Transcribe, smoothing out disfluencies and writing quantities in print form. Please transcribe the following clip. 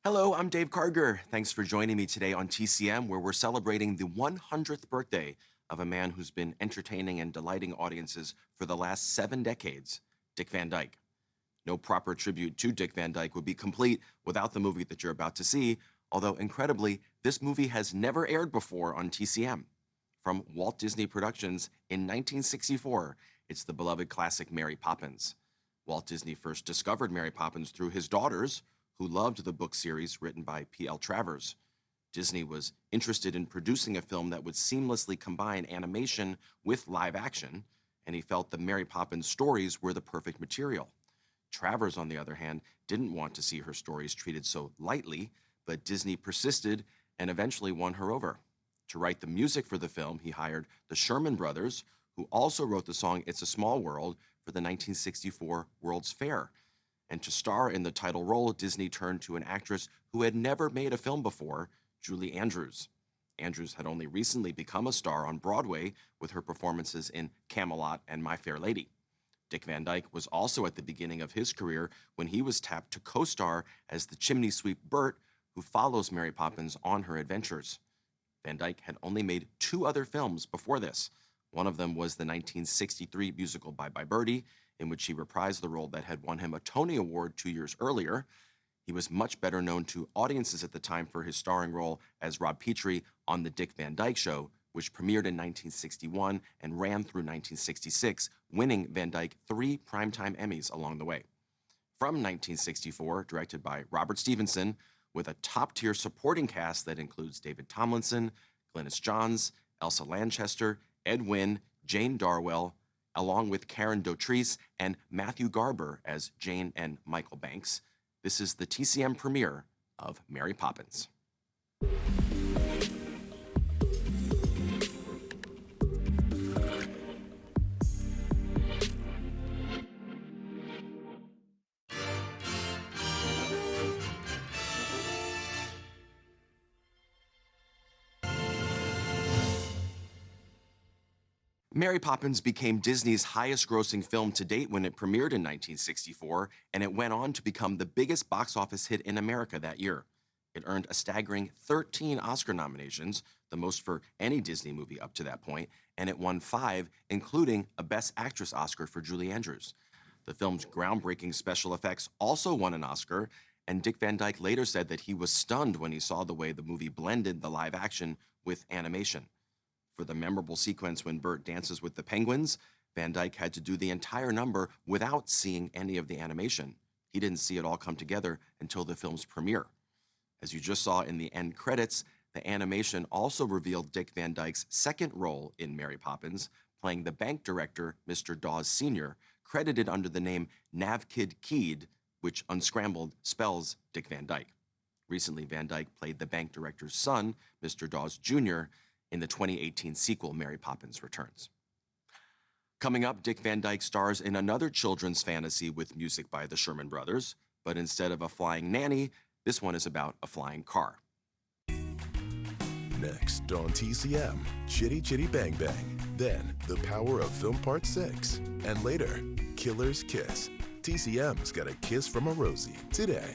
Hello, I'm Dave Karger. Thanks for joining me today on TCM, where we're celebrating the 100th birthday of a man who's been entertaining and delighting audiences for the last 7 decades, Dick Van Dyke. No proper tribute to Dick Van Dyke would be complete without the movie that you're about to see, although incredibly, this movie has never aired before on TCM. From Walt Disney Productions in 1964, it's the beloved classic Mary Poppins. Walt Disney first discovered Mary Poppins through his daughters, who loved the book series written by P.L. Travers. Disney was interested in producing a film that would seamlessly combine animation with live action, and he felt the Mary Poppins stories were the perfect material. Travers, on the other hand, didn't want to see her stories treated so lightly, but Disney persisted and eventually won her over. To write the music for the film, he hired the Sherman Brothers, who also wrote the song It's a Small World for the 1964 World's Fair. And to star in the title role, Disney turned to an actress who had never made a film before, Julie Andrews. Andrews had only recently become a star on Broadway with her performances in Camelot and My Fair Lady. Dick Van Dyke was also at the beginning of his career when he was tapped to co-star as the chimney sweep Bert, who follows Mary Poppins on her adventures. Van Dyke had only made 2 other films before this. One of them was the 1963 musical Bye Bye Birdie, in which he reprised the role that had won him a Tony Award 2 years earlier. He was much better known to audiences at the time for his starring role as Rob Petrie on The Dick Van Dyke Show, which premiered in 1961 and ran through 1966, winning Van Dyke 3 Primetime Emmys along the way. From 1964, directed by Robert Stevenson, with a top-tier supporting cast that includes David Tomlinson, Glynis Johns, Elsa Lanchester, Ed Wynn, Jane Darwell, along with Karen Dautrice and Matthew Garber as Jane and Michael Banks. This is the TCM premiere of Mary Poppins. Mary Poppins became Disney's highest-grossing film to date when it premiered in 1964, and it went on to become the biggest box office hit in America that year. It earned a staggering 13 Oscar nominations, the most for any Disney movie up to that point, and it won 5, including a Best Actress Oscar for Julie Andrews. The film's groundbreaking special effects also won an Oscar, and Dick Van Dyke later said that he was stunned when he saw the way the movie blended the live action with animation. For the memorable sequence when Bert dances with the penguins, Van Dyke had to do the entire number without seeing any of the animation. He didn't see it all come together until the film's premiere. As you just saw in the end credits, the animation also revealed Dick Van Dyke's second role in Mary Poppins, playing the bank director, Mr. Dawes Sr., credited under the name Navkid Keed, which unscrambled spells Dick Van Dyke. Recently, Van Dyke played the bank director's son, Mr. Dawes Jr., in the 2018 sequel, Mary Poppins Returns. Coming up, Dick Van Dyke stars in another children's fantasy with music by the Sherman Brothers, but instead of a flying nanny, this one is about a flying car. Next on TCM, Chitty Chitty Bang Bang. Then, The Power of Film Part 6. And later, Killer's Kiss. TCM's got a kiss from a Rosie today.